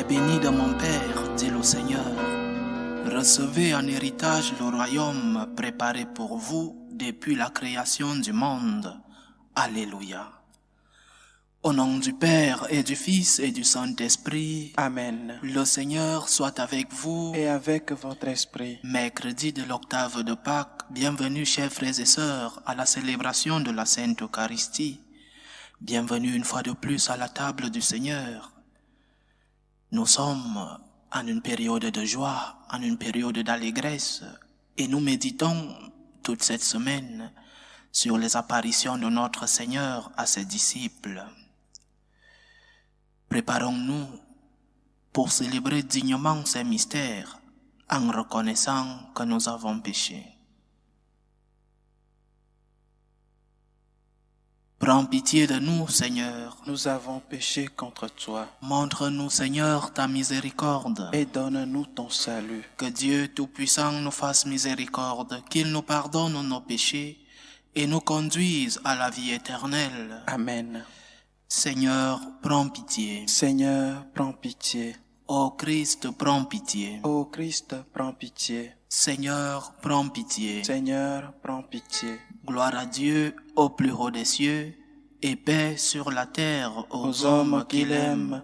béni de mon Père, dit le Seigneur. Recevez en héritage le royaume préparé pour vous depuis la création du monde. Alléluia. Au nom du Père et du Fils et du Saint-Esprit. Amen. Le Seigneur soit avec vous. Et avec votre esprit. Mercredi de l'octave de Pâques, bienvenue chers frères et sœurs à la célébration de la Sainte Eucharistie. Bienvenue une fois de plus à la table du Seigneur. Nous sommes en une période de joie, en une période d'allégresse, et nous méditons toute cette semaine sur les apparitions de notre Seigneur à ses disciples. Préparons-nous pour célébrer dignement ces mystères en reconnaissant que nous avons péché. Prends pitié de nous, Seigneur. Nous avons péché contre toi. Montre-nous, Seigneur, ta miséricorde. Et donne-nous ton salut. Que Dieu Tout-Puissant nous fasse miséricorde, qu'il nous pardonne nos péchés et nous conduise à la vie éternelle. Amen. Seigneur, prends pitié. Seigneur, prends pitié. Ô Christ, prends pitié. Ô Christ, prends pitié. Seigneur, prends pitié. Seigneur, prends pitié. Gloire à Dieu au plus haut des cieux et paix sur la terre aux hommes qu'il aime.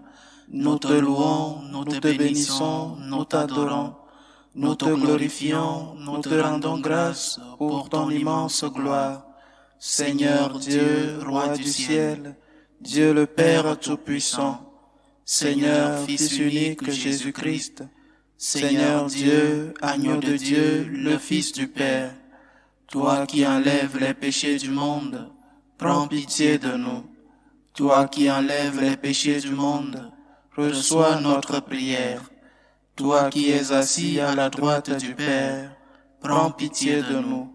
Nous te louons, nous te bénissons, nous t'adorons, nous te glorifions, nous te rendons grâce pour ton immense gloire. Seigneur Dieu, Roi du ciel, Dieu le Père Tout-Puissant, Seigneur Fils unique Jésus-Christ, Seigneur Dieu, Agneau de Dieu, le Fils du Père, toi qui enlèves les péchés du monde, prends pitié de nous. Toi qui enlèves les péchés du monde, reçois notre prière. Toi qui es assis à la droite du Père, prends pitié de nous.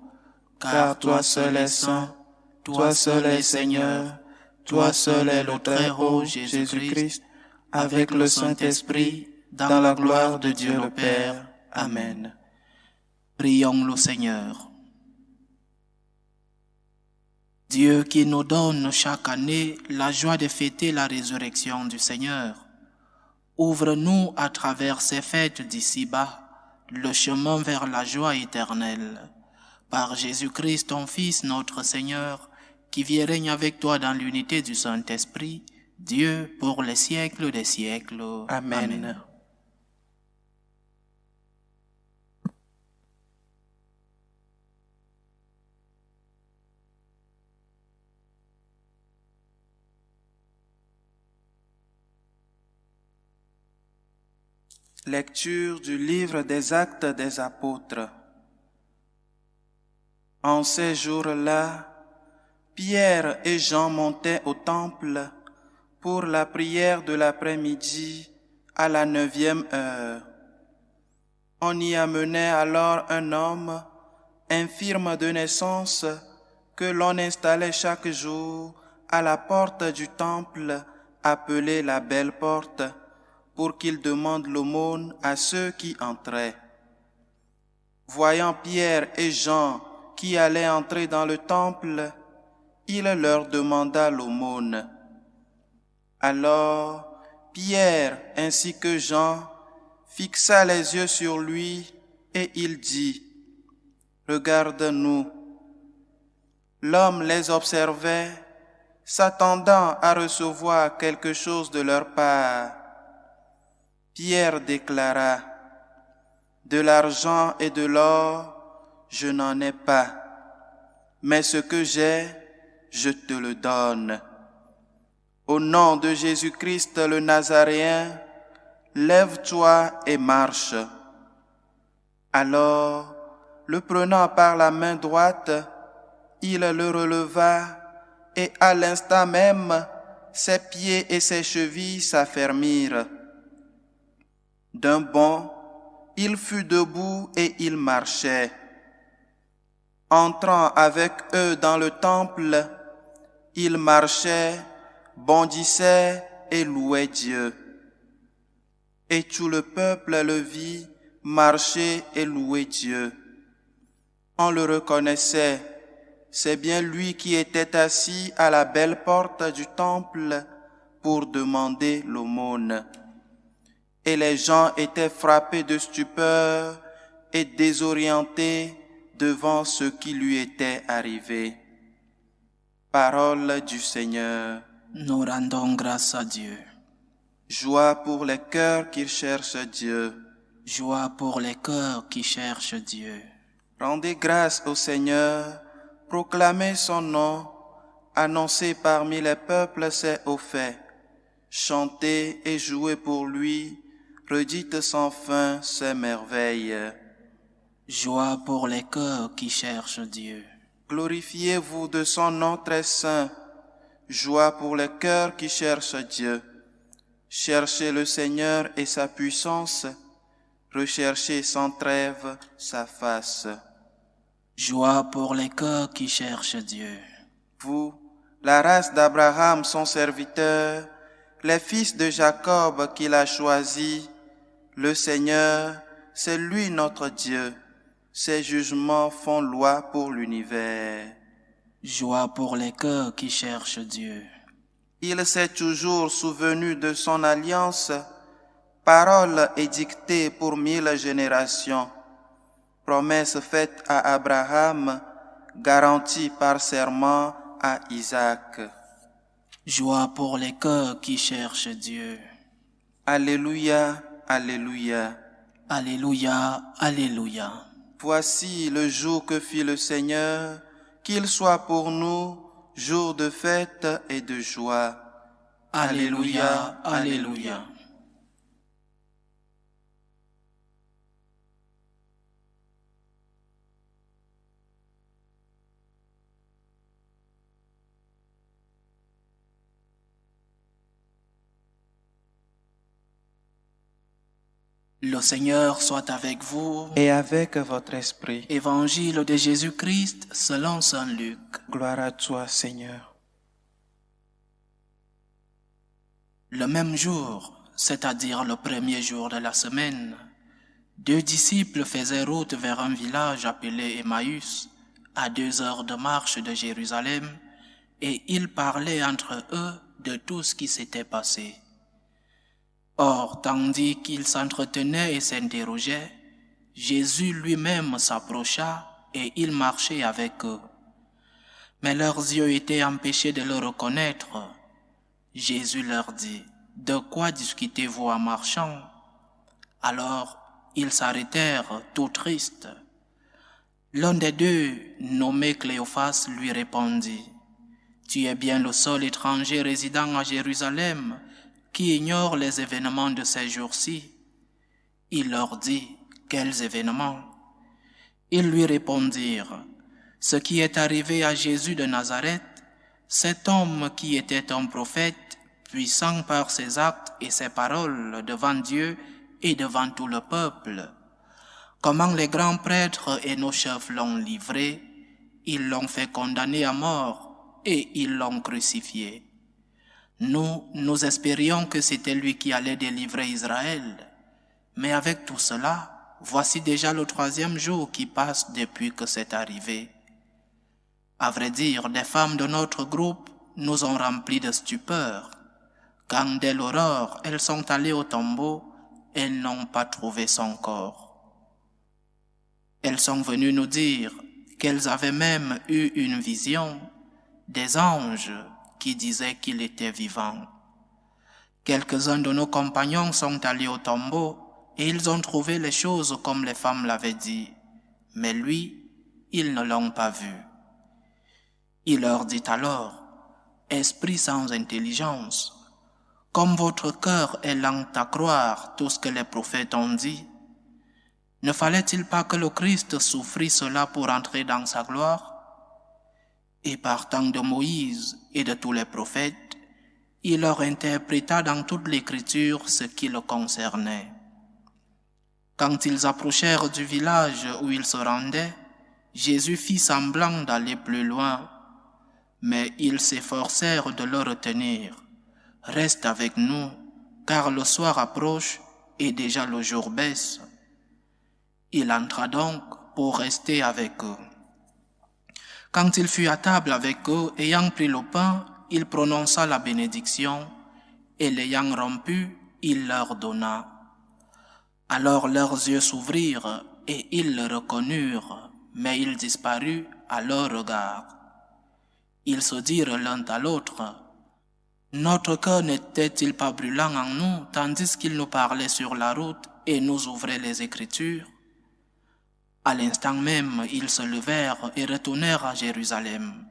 Car toi seul es saint, toi seul es Seigneur, toi seul es le Très-Haut Jésus-Christ, avec le Saint-Esprit, dans la gloire de Dieu le Père. Amen. Prions le Seigneur. Dieu qui nous donne chaque année la joie de fêter la résurrection du Seigneur, ouvre-nous à travers ces fêtes d'ici-bas le chemin vers la joie éternelle. Par Jésus-Christ, ton Fils, notre Seigneur, qui vit et règne avec toi dans l'unité du Saint-Esprit, Dieu pour les siècles des siècles. Amen. Amen. Lecture du livre des Actes des Apôtres. En ces jours-là, Pierre et Jean montaient au temple pour la prière de l'après-midi à la 9e heure. On y amenait alors un homme infirme de naissance que l'on installait chaque jour à la porte du temple appelée la Belle Porte, pour qu'il demande l'aumône à ceux qui entraient. Voyant Pierre et Jean qui allaient entrer dans le temple, il leur demanda l'aumône. Alors Pierre ainsi que Jean fixa les yeux sur lui et il dit, « Regarde-nous. » L'homme les observait, s'attendant à recevoir quelque chose de leur part. Pierre déclara, « De l'argent et de l'or, je n'en ai pas, mais ce que j'ai, je te le donne. Au nom de Jésus-Christ le Nazaréen, lève-toi et marche. » Alors, le prenant par la main droite, il le releva et à l'instant même, ses pieds et ses chevilles s'affermirent. D'un bond, il fut debout et il marchait. Entrant avec eux dans le temple, il marchait, bondissait et louait Dieu. Et tout le peuple le vit marcher et louer Dieu. On le reconnaissait, c'est bien lui qui était assis à la belle porte du temple pour demander l'aumône. et les gens étaient frappés de stupeur et désorientés devant ce qui lui était arrivé. Parole du Seigneur. Nous rendons grâce à Dieu. Joie pour les cœurs qui cherchent Dieu. Joie pour les cœurs qui cherchent Dieu. Rendez grâce au Seigneur, proclamez son nom, annoncez parmi les peuples ses hauts faits. Chantez et jouez pour lui, redites sans fin ses merveilles. Joie pour les cœurs qui cherchent Dieu. Glorifiez-vous de son nom très saint. Joie pour les cœurs qui cherchent Dieu. Cherchez le Seigneur et sa puissance, recherchez sans trêve sa face. Joie pour les cœurs qui cherchent Dieu. Vous, la race d'Abraham, son serviteur, les fils de Jacob qu'il a choisis, le Seigneur, c'est lui notre Dieu. Ses jugements font loi pour l'univers. Joie pour les cœurs qui cherchent Dieu. Il s'est toujours souvenu de son alliance, parole édictée pour 1000 générations, promesse faite à Abraham, garantie par serment à Isaac. Joie pour les cœurs qui cherchent Dieu. Alléluia, alléluia. Alléluia, alléluia. Voici le jour que fit le Seigneur, qu'il soit pour nous jour de fête et de joie. Alléluia, alléluia. Le Seigneur soit avec vous. Et avec votre esprit. Évangile de Jésus-Christ selon saint Luc. Gloire à toi, Seigneur. Le même jour, c'est-à-dire le premier jour de la semaine, 2 disciples faisaient route vers un village appelé Emmaüs, à 2 heures de marche de Jérusalem, et ils parlaient entre eux de tout ce qui s'était passé. Or, tandis qu'ils s'entretenaient et s'interrogeaient, Jésus lui-même s'approcha et il marchait avec eux. Mais leurs yeux étaient empêchés de le reconnaître. Jésus leur dit, « De quoi discutez-vous en marchant ?» Alors, ils s'arrêtèrent, tout tristes. L'un des deux, nommé Cléophas, lui répondit, « Tu es bien le seul étranger résidant à Jérusalem qui ignore les événements de ces jours-ci. » Il leur dit, « Quels événements ?» Ils lui répondirent, « Ce qui est arrivé à Jésus de Nazareth, cet homme qui était un prophète, puissant par ses actes et ses paroles devant Dieu et devant tout le peuple. Comment les grands prêtres et nos chefs l'ont livré, ils l'ont fait condamner à mort et ils l'ont crucifié. Nous espérions que c'était lui qui allait délivrer Israël. Mais avec tout cela, voici déjà le 3e jour qui passe depuis que c'est arrivé. À vrai dire, des femmes de notre groupe nous ont remplis de stupeur. Quand dès l'aurore, elles sont allées au tombeau, elles n'ont pas trouvé son corps. Elles sont venues nous dire qu'elles avaient même eu une vision, des anges qui disaient qu'il était vivant. Quelques-uns de nos compagnons sont allés au tombeau et ils ont trouvé les choses comme les femmes l'avaient dit, mais lui, ils ne l'ont pas vu. Il leur dit alors, « Esprit sans intelligence, comme votre cœur est lent à croire tout ce que les prophètes ont dit, ne fallait-il pas que le Christ souffrit cela pour entrer dans sa gloire ? Et partant de Moïse et de tous les prophètes, il leur interpréta dans toute l'Écriture ce qui le concernait. Quand ils approchèrent du village où ils se rendaient, Jésus fit semblant d'aller plus loin, mais ils s'efforcèrent de le retenir. « Reste avec nous, car le soir approche et déjà le jour baisse. » Il entra donc pour rester avec eux. Quand il fut à table avec eux, ayant pris le pain, il prononça la bénédiction, et l'ayant rompu, il leur donna. Alors leurs yeux s'ouvrirent et ils le reconnurent, mais il disparut à leur regard. Ils se dirent l'un à l'autre, « Notre cœur n'était-il pas brûlant en nous, tandis qu'il nous parlait sur la route et nous ouvrait les Écritures ?» À l'instant même, ils se levèrent et retournèrent à Jérusalem.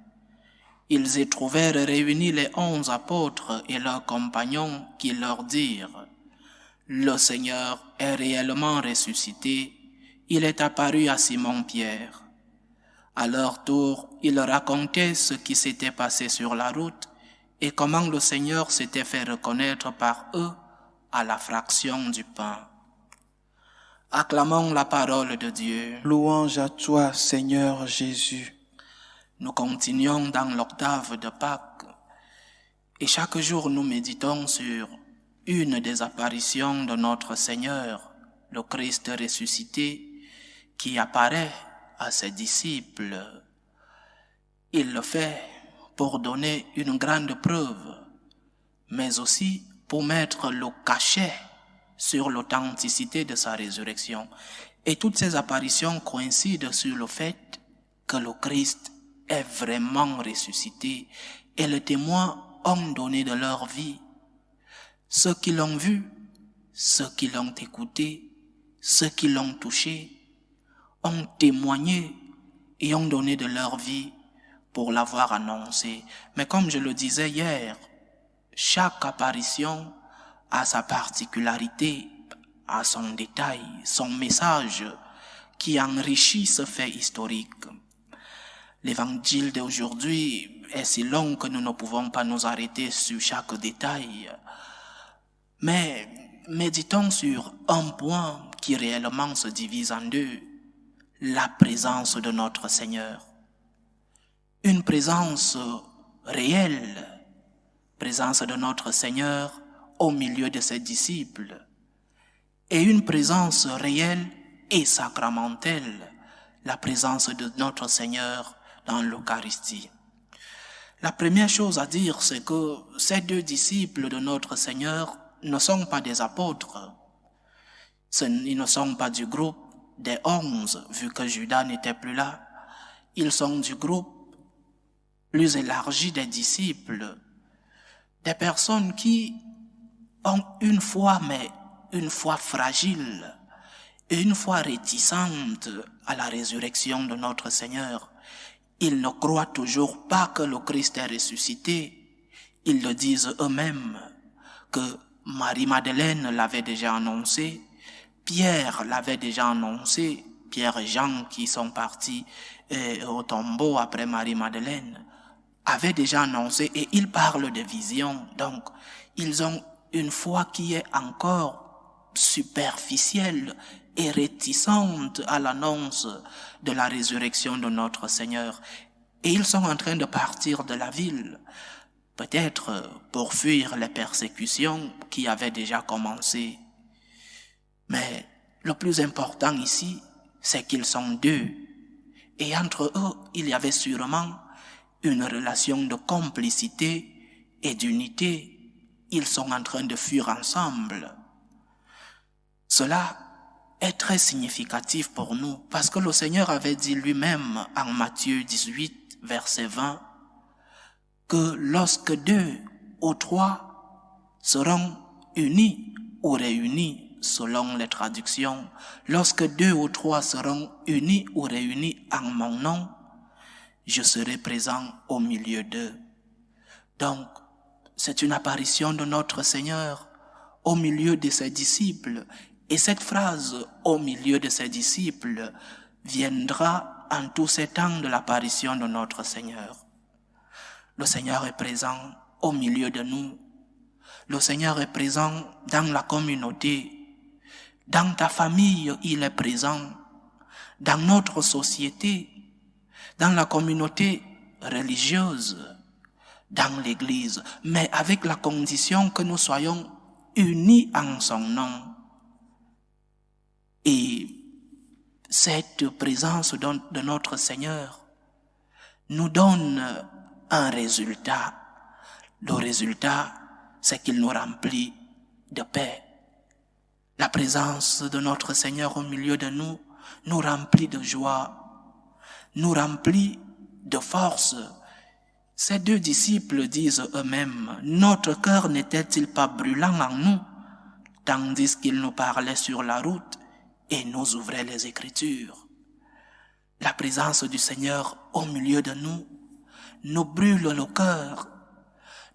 Ils y trouvèrent réunis les 11 apôtres et leurs compagnons qui leur dirent, « Le Seigneur est réellement ressuscité, il est apparu à Simon-Pierre. » À leur tour, ils racontaient ce qui s'était passé sur la route et comment le Seigneur s'était fait reconnaître par eux à la fraction du pain. Acclamons la parole de Dieu. Louange à toi, Seigneur Jésus. Nous continuons dans l'octave de Pâques et chaque jour nous méditons sur une des apparitions de notre Seigneur, le Christ ressuscité, qui apparaît à ses disciples. Il le fait pour donner une grande preuve, mais aussi pour mettre le cachet sur l'authenticité de sa résurrection. Et toutes ces apparitions coïncident sur le fait que le Christ est vraiment ressuscité et les témoins ont donné de leur vie. Ceux qui l'ont vu, ceux qui l'ont écouté, ceux qui l'ont touché, ont témoigné et ont donné de leur vie pour l'avoir annoncé. Mais comme je le disais hier, chaque apparition a sa particularité, a son détail, son message qui enrichit ce fait historique. L'évangile d'aujourd'hui est si long que nous ne pouvons pas nous arrêter sur chaque détail. Mais méditons sur un point qui réellement se divise en deux, la présence de notre Seigneur. Une présence réelle, présence de notre Seigneur au milieu de ses disciples, et une présence réelle et sacramentelle, la présence de notre Seigneur dans l'Eucharistie. La première chose à dire, c'est que ces deux disciples de notre Seigneur ne sont pas des apôtres. Ils ne sont pas du groupe des 11, vu que Judas n'était plus là. Ils sont du groupe plus élargi des disciples, des personnes qui ont une foi, mais une foi fragile et une foi réticente à la résurrection de notre Seigneur. Ils ne croient toujours pas que le Christ est ressuscité. Ils le disent eux-mêmes, que Marie-Madeleine l'avait déjà annoncé, Pierre l'avait déjà annoncé, Pierre et Jean qui sont partis au tombeau après Marie-Madeleine, avaient déjà annoncé et ils parlent de visions. Donc, ils ont une foi qui est encore superficielle et réticente à l'annonce de la résurrection de notre Seigneur. Et ils sont en train de partir de la ville, peut-être pour fuir les persécutions qui avaient déjà commencé. Mais le plus important ici, c'est qu'ils sont deux. Et entre eux, il y avait sûrement une relation de complicité et d'unité. Ils sont en train de fuir ensemble. Cela est très significatif pour nous, parce que le Seigneur avait dit lui-même en Matthieu 18, verset 20, que lorsque 2 ou 3 seront unis ou réunis, selon les traductions, lorsque 2 ou 3 seront unis ou réunis en mon nom, je serai présent au milieu d'eux. Donc, c'est une apparition de notre Seigneur au milieu de ses disciples. Et cette phrase « au milieu de ses disciples » viendra en tous ces temps de l'apparition de notre Seigneur. Le Seigneur est présent au milieu de nous. Le Seigneur est présent dans la communauté. Dans ta famille, il est présent. Dans notre société, dans la communauté religieuse, dans l'Église, mais avec la condition que nous soyons unis en son nom. Et cette présence de notre Seigneur nous donne un résultat. Le résultat, c'est qu'il nous remplit de paix. La présence de notre Seigneur au milieu de nous nous remplit de joie, nous remplit de force. Ces deux disciples disent eux-mêmes, notre cœur n'était-il pas brûlant en nous, tandis qu'ils nous parlaient sur la route et nous ouvraient les Écritures. La présence du Seigneur au milieu de nous brûle le cœur,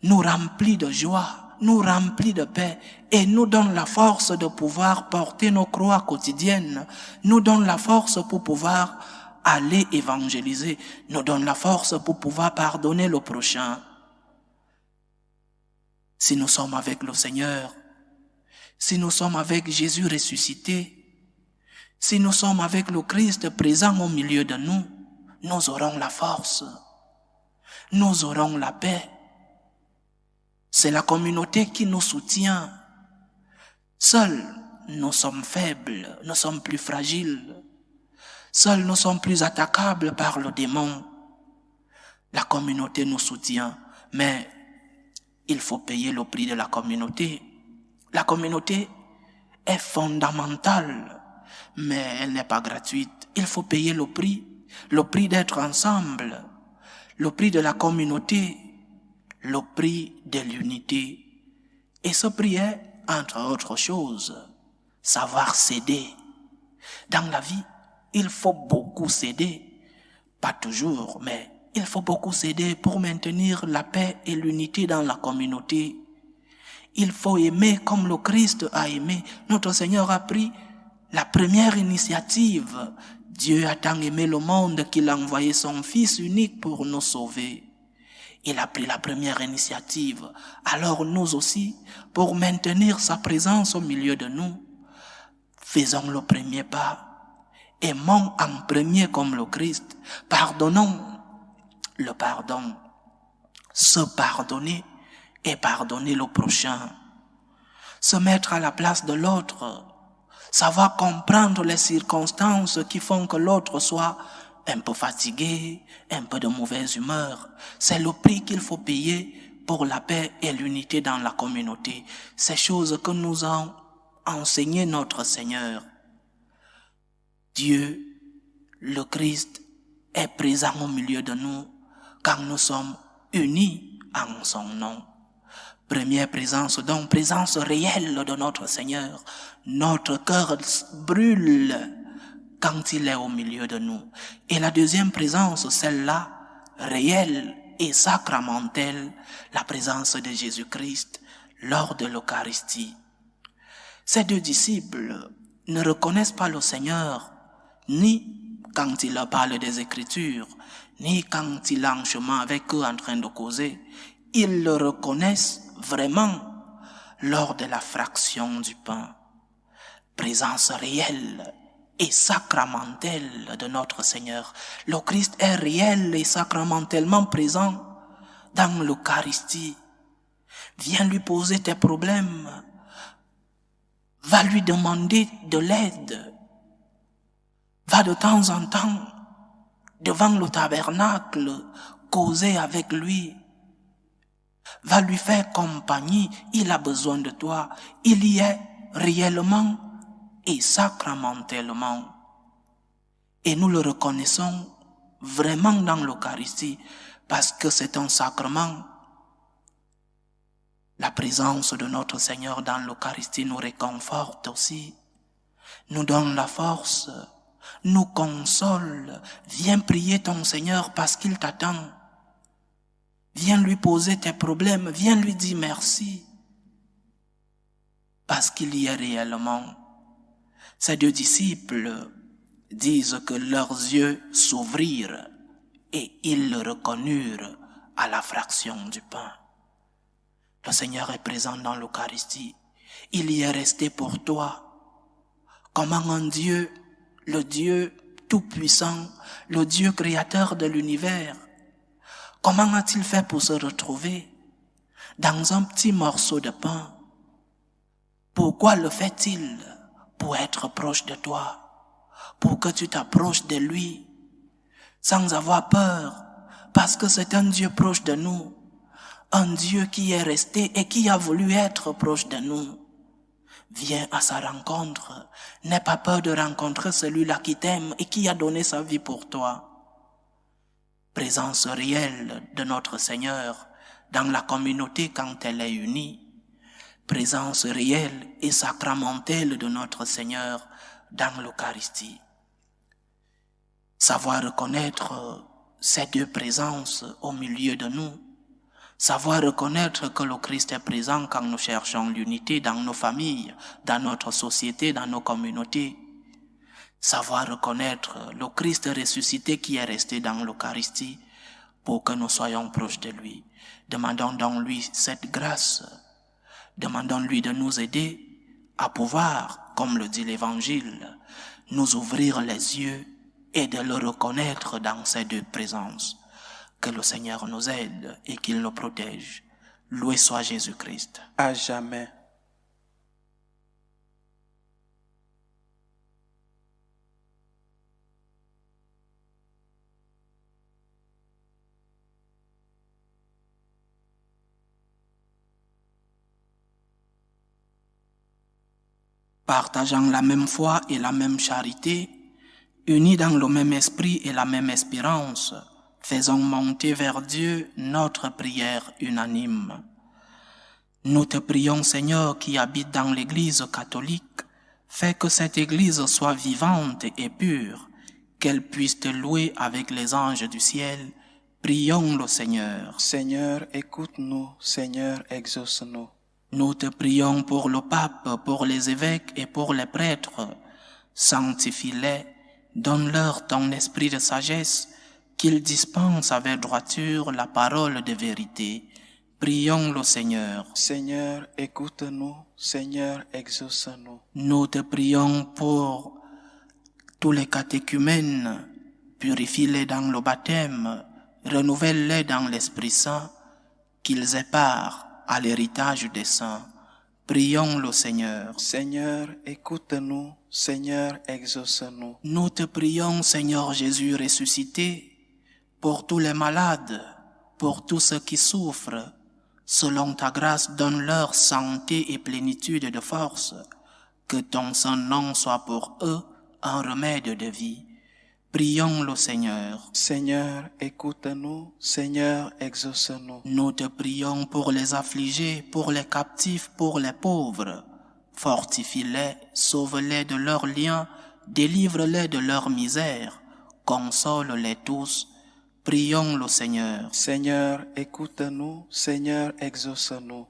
nous remplit de joie, nous remplit de paix et nous donne la force de pouvoir porter nos croix quotidiennes, nous donne la force pour pouvoir aller évangéliser, nous donne la force pour pouvoir pardonner le prochain. Si nous sommes avec le Seigneur, si nous sommes avec Jésus ressuscité, si nous sommes avec le Christ présent au milieu de nous, nous aurons la force, nous aurons la paix. C'est la communauté qui nous soutient. Seuls, nous sommes faibles, nous sommes plus fragiles. Seuls, nous sommes plus attaquables par le démon. La communauté nous soutient, mais il faut payer le prix de la communauté. La communauté est fondamentale, mais elle n'est pas gratuite. Il faut payer le prix d'être ensemble, le prix de la communauté, le prix de l'unité. Et ce prix est, entre autres choses, savoir céder. Dans la vie, il faut beaucoup céder. Pas toujours, mais il faut beaucoup céder pour maintenir la paix et l'unité dans la communauté. Il faut aimer comme le Christ a aimé. Notre Seigneur a pris la première initiative. Dieu a tant aimé le monde qu'il a envoyé son Fils unique pour nous sauver. Il a pris la première initiative. Alors nous aussi, pour maintenir sa présence au milieu de nous, faisons le premier pas. Aimons en premier comme le Christ. Pardonnons le pardon. Se pardonner et pardonner le prochain. Se mettre à la place de l'autre. Savoir comprendre les circonstances qui font que l'autre soit un peu fatigué, un peu de mauvaise humeur. C'est le prix qu'il faut payer pour la paix et l'unité dans la communauté. Ces choses que nous a enseigné notre Seigneur. Dieu, le Christ, est présent au milieu de nous quand nous sommes unis en son nom. Première présence, donc présence réelle de notre Seigneur. Notre cœur brûle quand il est au milieu de nous. Et la deuxième présence, celle-là, réelle et sacramentelle, la présence de Jésus-Christ lors de l'Eucharistie. Ces deux disciples ne reconnaissent pas le Seigneur ni quand il leur parle des Écritures, ni quand il est en chemin avec eux en train de causer. Ils le reconnaissent vraiment lors de la fraction du pain. Présence réelle et sacramentelle de notre Seigneur. Le Christ est réel et sacramentellement présent dans l'Eucharistie. Viens lui poser tes problèmes. Va lui demander de l'aide. Va de temps en temps devant le tabernacle causer avec lui. Va lui faire compagnie, il a besoin de toi. Il y est réellement et sacramentellement. Et nous le reconnaissons vraiment dans l'Eucharistie parce que c'est un sacrement. La présence de notre Seigneur dans l'Eucharistie nous réconforte aussi, nous donne la force, nous console. Viens prier ton Seigneur parce qu'il t'attend. Viens lui poser tes problèmes, viens lui dire merci. Parce qu'il y est réellement. Ces deux disciples disent que leurs yeux s'ouvrirent et ils le reconnurent à la fraction du pain. Le Seigneur est présent dans l'Eucharistie. Il y est resté pour toi. Comment un Dieu, le Dieu tout-puissant, le Dieu créateur de l'univers, comment a-t-il fait pour se retrouver dans un petit morceau de pain? Pourquoi le fait-il? Pour être proche de toi, pour que tu t'approches de lui, sans avoir peur, parce que c'est un Dieu proche de nous, un Dieu qui est resté et qui a voulu être proche de nous. Viens à sa rencontre. N'aie pas peur de rencontrer celui-là qui t'aime et qui a donné sa vie pour toi. Présence réelle de notre Seigneur dans la communauté quand elle est unie. Présence réelle et sacramentelle de notre Seigneur dans l'Eucharistie. Savoir reconnaître ces deux présences au milieu de nous. Savoir reconnaître que le Christ est présent quand nous cherchons l'unité dans nos familles, dans notre société, dans nos communautés. Savoir reconnaître le Christ ressuscité qui est resté dans l'Eucharistie pour que nous soyons proches de lui. Demandons donc lui cette grâce. Demandons-lui de nous aider à pouvoir, comme le dit l'Évangile, nous ouvrir les yeux et de le reconnaître dans ces deux présences. Que le Seigneur nous aide et qu'il nous protège. Loué soit Jésus-Christ. À jamais. Partageant la même foi et la même charité, unis dans le même esprit et la même espérance, faisons monter vers Dieu notre prière unanime. Nous te prions, Seigneur, qui habites dans l'Église catholique, fais que cette Église soit vivante et pure, qu'elle puisse te louer avec les anges du ciel. Prions le Seigneur. Seigneur, écoute-nous. Seigneur, exauce-nous. Nous te prions pour le pape, pour les évêques et pour les prêtres. Sanctifie-les, donne-leur ton esprit de sagesse, qu'ils dispensent avec droiture la parole de vérité. Prions le Seigneur. Seigneur, écoute-nous. Seigneur, exauce-nous. Nous te prions pour tous les catéchumènes. Purifie-les dans le baptême, renouvelle-les dans l'Esprit Saint, qu'ils aient part à l'héritage des saints. Prions le Seigneur. Seigneur, écoute-nous. Seigneur, exauce-nous. Nous te prions, Seigneur Jésus ressuscité, pour tous les malades, pour tous ceux qui souffrent. Selon ta grâce, donne-leur santé et plénitude de force. Que ton saint nom soit pour eux un remède de vie. Prions le Seigneur. Seigneur, écoute-nous. Seigneur, exauce-nous. Nous te prions pour les affligés, pour les captifs, pour les pauvres. Fortifie-les, sauve-les de leurs liens, délivre-les de leur misère, console-les tous. Prions le Seigneur. Seigneur, écoute-nous. Seigneur, exauce-nous.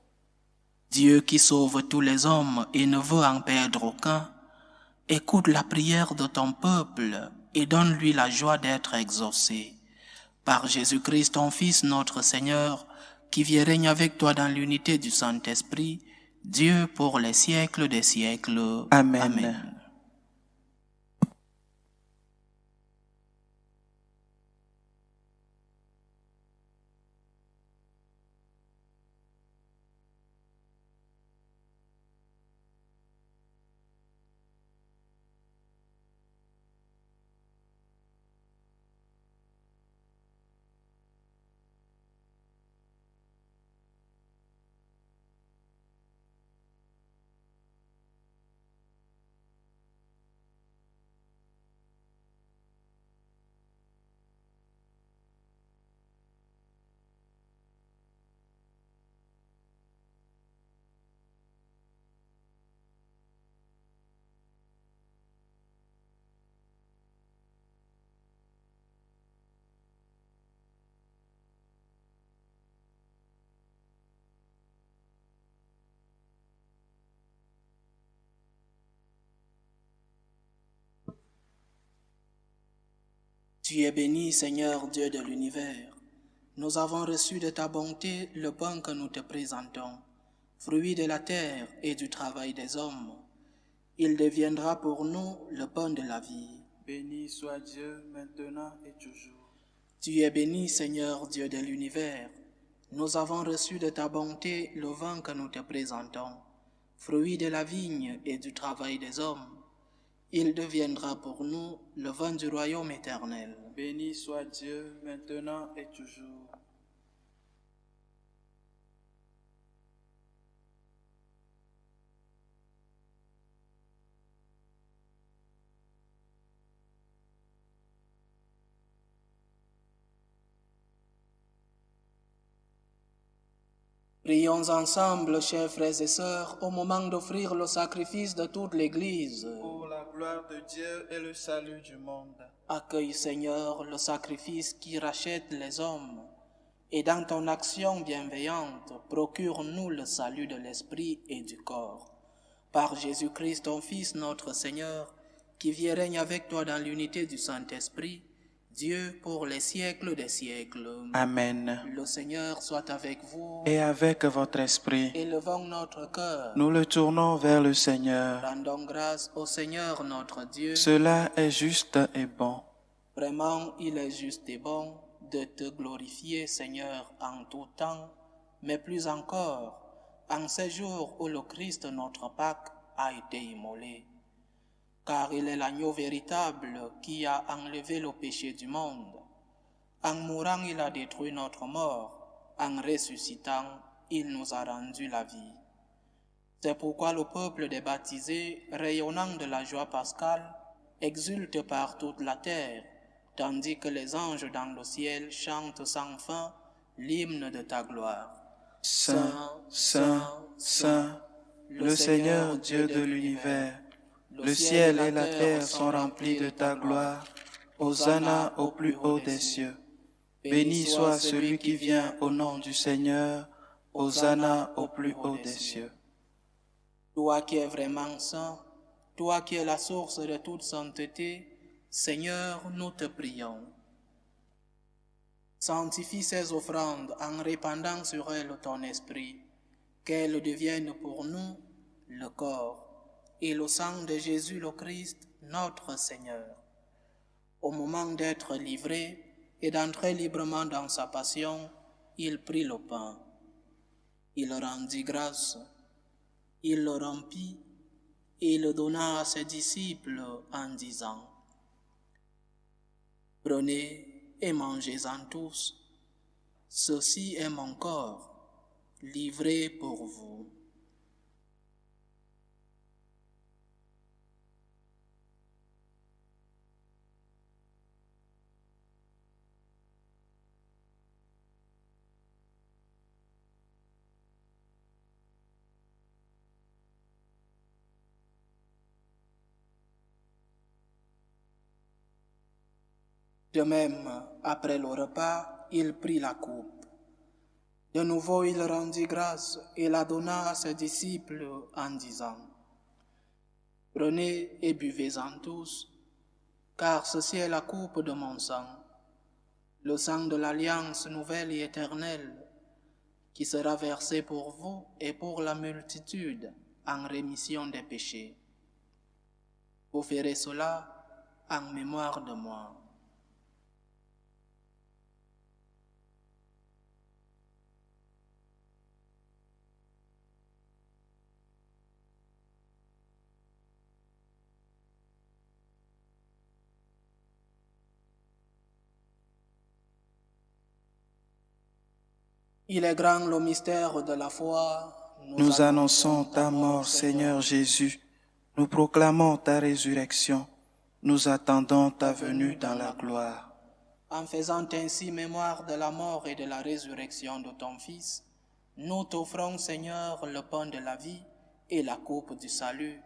Dieu qui sauve tous les hommes et ne veut en perdre aucun, écoute la prière de ton peuple et donne-lui la joie d'être exaucé. Par Jésus-Christ, ton Fils, notre Seigneur, qui vit et règne avec toi dans l'unité du Saint-Esprit, Dieu pour les siècles des siècles. Amen. Amen. Tu es béni, Seigneur Dieu de l'univers. Nous avons reçu de ta bonté le pain que nous te présentons, fruit de la terre et du travail des hommes. Il deviendra pour nous le pain de la vie. Béni soit Dieu maintenant et toujours. Tu es béni, Seigneur Dieu de l'univers. Nous avons reçu de ta bonté le vin que nous te présentons, fruit de la vigne et du travail des hommes. Il deviendra pour nous le vin du royaume éternel. Béni soit Dieu maintenant et toujours. Prions ensemble, chers frères et sœurs, au moment d'offrir le sacrifice de toute l'Église. Pour la gloire de Dieu et le salut du monde. Accueille, Seigneur, le sacrifice qui rachète les hommes, et dans ton action bienveillante, procure-nous le salut de l'esprit et du corps. Par Jésus-Christ, ton Fils, notre Seigneur, qui vit et règne avec toi dans l'unité du Saint-Esprit, Dieu pour les siècles des siècles. Amen. Le Seigneur soit avec vous. Et avec votre esprit, Élevons notre cœur. nous le tournons vers le Seigneur. Rendons grâce au Seigneur notre Dieu. Cela est juste et bon. Vraiment, il est juste et bon de te glorifier, Seigneur, en tout temps, mais plus encore en ces jours où le Christ, notre Pâque, a été immolé. Car il est l'agneau véritable qui a enlevé le péché du monde. En mourant, il a détruit notre mort. En ressuscitant, il nous a rendu la vie. C'est pourquoi le peuple des baptisés, rayonnant de la joie pascale, exulte par toute la terre, tandis que les anges dans le ciel chantent sans fin l'hymne de ta gloire. Saint, Saint, Saint, le Seigneur Dieu de l'univers, le ciel et la terre sont remplis de ta gloire. Hosanna au plus haut des cieux. Béni soit celui qui vient au nom du Seigneur. Hosanna au plus haut des cieux. Toi qui es vraiment saint, toi qui es la source de toute sainteté, Seigneur, nous te prions. Sanctifie ces offrandes en répandant sur elles ton esprit, qu'elles deviennent pour nous le corps et le sang de Jésus le Christ, notre Seigneur. Au moment d'être livré et d'entrer librement dans sa passion, il prit le pain. Il rendit grâce, il le rompit et le donna à ses disciples en disant: « Prenez et mangez-en tous, ceci est mon corps, livré pour vous. » De même, après le repas, il prit la coupe. De nouveau, il rendit grâce et la donna à ses disciples en disant: « Prenez et buvez-en tous, car ceci est la coupe de mon sang, le sang de l'alliance nouvelle et éternelle, qui sera versé pour vous et pour la multitude en rémission des péchés. Vous ferez cela en mémoire de moi. » Il est grand le mystère de la foi. Nous annonçons ta mort, Seigneur Jésus. Nous proclamons ta résurrection. Nous attendons ta venue dans la gloire. En faisant ainsi mémoire de la mort et de la résurrection de ton Fils, nous t'offrons, Seigneur, le pain de la vie et la coupe du salut,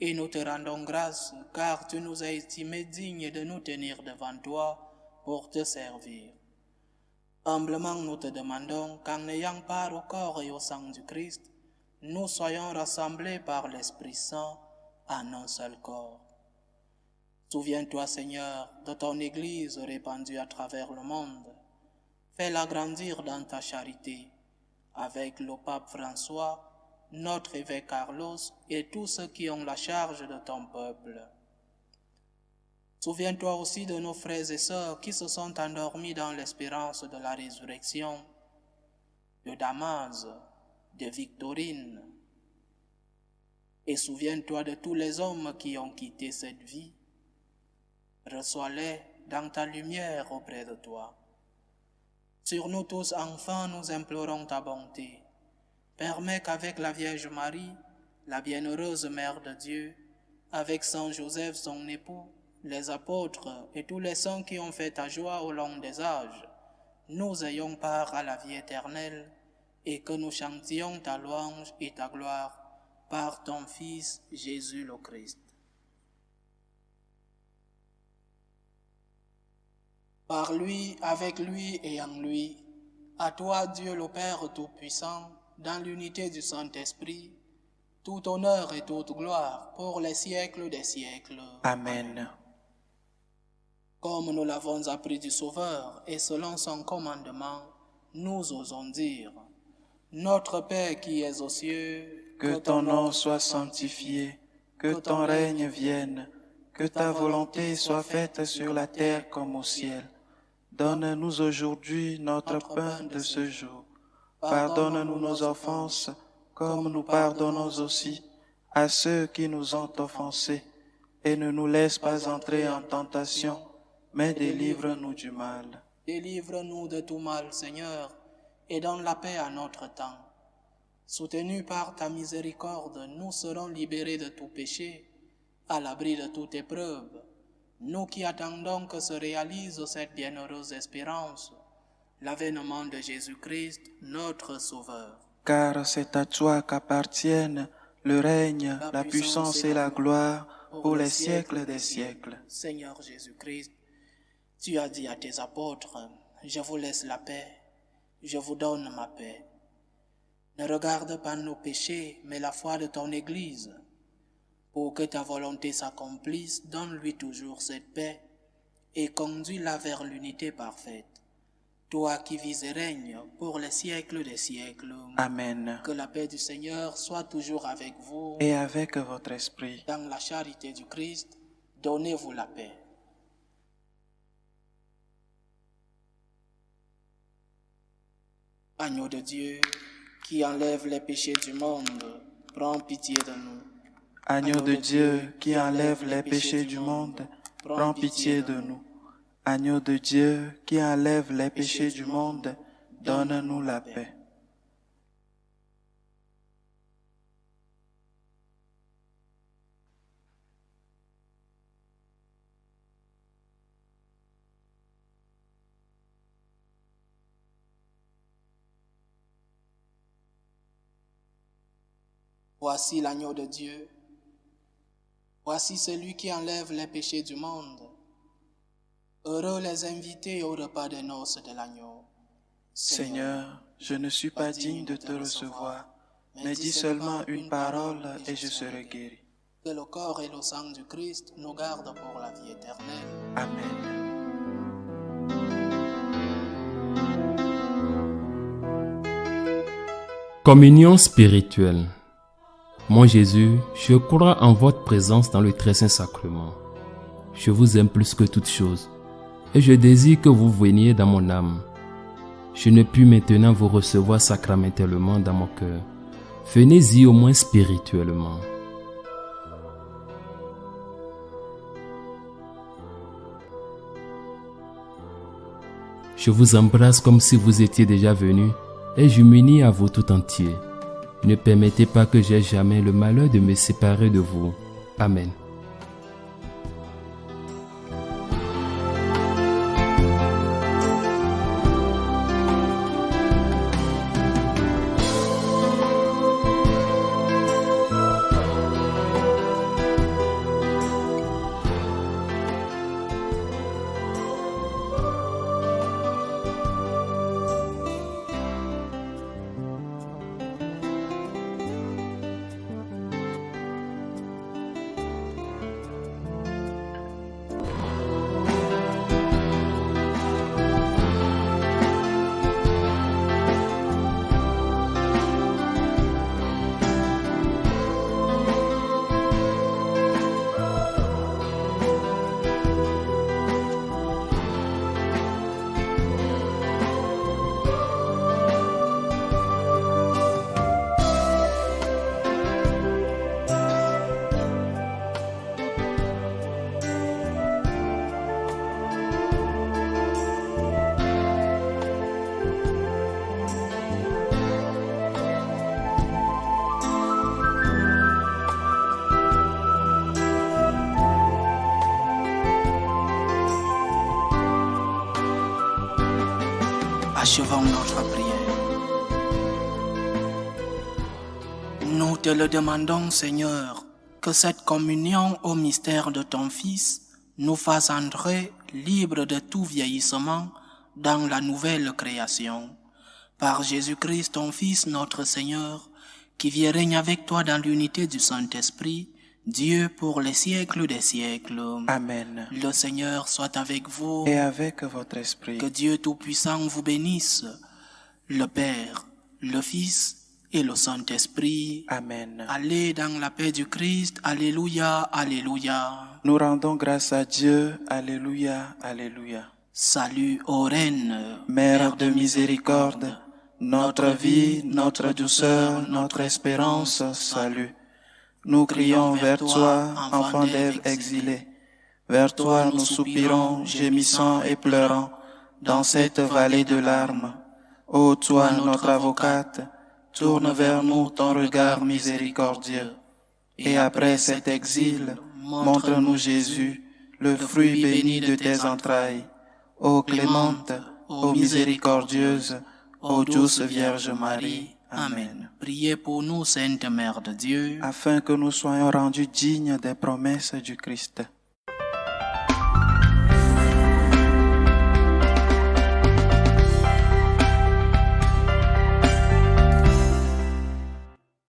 et nous te rendons grâce, car tu nous as estimés dignes de nous tenir devant toi pour te servir. Humblement nous te demandons qu'en ayant part au corps et au sang du Christ, nous soyons rassemblés par l'Esprit Saint en un seul corps. Souviens-toi, Seigneur, de ton Église répandue à travers le monde. Fais-la grandir dans ta charité, avec le pape François, notre évêque Carlos et tous ceux qui ont la charge de ton peuple. Souviens-toi aussi de nos frères et sœurs qui se sont endormis dans l'espérance de la résurrection, de Damas, de Victorine. Et souviens-toi de tous les hommes qui ont quitté cette vie. Reçois-les dans ta lumière auprès de toi. Sur nous tous, enfin, nous implorons ta bonté. Permets qu'avec la Vierge Marie, la bienheureuse Mère de Dieu, avec Saint Joseph, son époux, les apôtres et tous les saints qui ont fait ta joie au long des âges, nous ayons part à la vie éternelle et que nous chantions ta louange et ta gloire par ton Fils Jésus le Christ. Par lui, avec lui et en lui, à toi Dieu le Père Tout-Puissant, dans l'unité du Saint-Esprit, tout honneur et toute gloire pour les siècles des siècles. Amen. Comme nous l'avons appris du Sauveur et selon son commandement, nous osons dire: Notre Père qui es aux cieux, que ton nom soit sanctifié, que ton règne vienne, que ta volonté soit faite sur la terre comme au ciel. Donne-nous aujourd'hui notre pain de ce jour. Pardonne-nous nos offenses, comme nous pardonnons aussi à ceux qui nous ont offensés. Et ne nous laisse pas entrer en tentation, mais délivre-nous du mal. Délivre-nous de tout mal, Seigneur, et donne la paix à notre temps. Soutenus par ta miséricorde, nous serons libérés de tout péché, à l'abri de toute épreuve, nous qui attendons que se réalise cette bienheureuse espérance, l'avènement de Jésus-Christ, notre Sauveur. Car c'est à toi qu'appartiennent le règne, la puissance et la gloire pour les siècles des siècles. Seigneur Jésus-Christ, tu as dit à tes apôtres: Je vous laisse la paix, je vous donne ma paix. Ne regarde pas nos péchés, mais la foi de ton Église. Pour que ta volonté s'accomplisse, donne-lui toujours cette paix et conduis-la vers l'unité parfaite. Toi qui vis et règnes pour les siècles des siècles. Amen. Que la paix du Seigneur soit toujours avec vous. Et avec votre esprit. Dans la charité du Christ, donnez-vous la paix. Agneau de Dieu, qui enlève les péchés du monde, prends pitié de nous. Agneau de Dieu, qui enlève les péchés du monde, prends pitié de nous. Agneau de Dieu, qui enlève les péchés du monde, donne-nous la paix. Voici l'agneau de Dieu. Voici celui qui enlève les péchés du monde. Heureux les invités au repas des noces de l'agneau. Seigneur, je ne suis pas digne de te recevoir, mais dis seulement une parole et je serai guéri. Que le corps et le sang du Christ nous gardent pour la vie éternelle. Amen. Communion spirituelle. Mon Jésus, je crois en votre présence dans le très saint sacrement. Je vous aime plus que toute chose, et je désire que vous veniez dans mon âme. Je ne puis maintenant vous recevoir sacramentellement dans mon cœur. Venez-y au moins spirituellement. Je vous embrasse comme si vous étiez déjà venu, et je m'unis à vous tout entier. Ne permettez pas que j'aie jamais le malheur de me séparer de vous. Amen. Achevons notre prière. te le demandons, Seigneur, que cette communion au mystère de ton Fils nous fasse entrer libres de tout vieillissement dans la nouvelle création. Par Jésus-Christ, ton Fils, notre Seigneur, qui vit et règne avec toi dans l'unité du Saint-Esprit, Dieu pour les siècles des siècles. Amen. Le Seigneur soit avec vous. Et avec votre esprit. Que Dieu Tout-Puissant vous bénisse, le Père, le Fils et le Saint-Esprit. Amen. Allez dans la paix du Christ. Alléluia, alléluia. Nous rendons grâce à Dieu. Alléluia, alléluia. Salut ô Reine, Mère de miséricorde, notre vie, notre douceur, notre espérance, salut. Nous crions vers toi, enfant d'Ève exilé. Vers toi nous soupirons, gémissant et pleurant, dans cette vallée de larmes. Ô toi, notre avocate, tourne vers nous ton regard miséricordieux. Et après cet exil, montre-nous Jésus, le fruit béni de tes entrailles. Ô clémente, ô miséricordieuse, ô douce Vierge Marie. Amen. Priez pour nous, Sainte Mère de Dieu, Afin que nous soyons rendus dignes des promesses du Christ.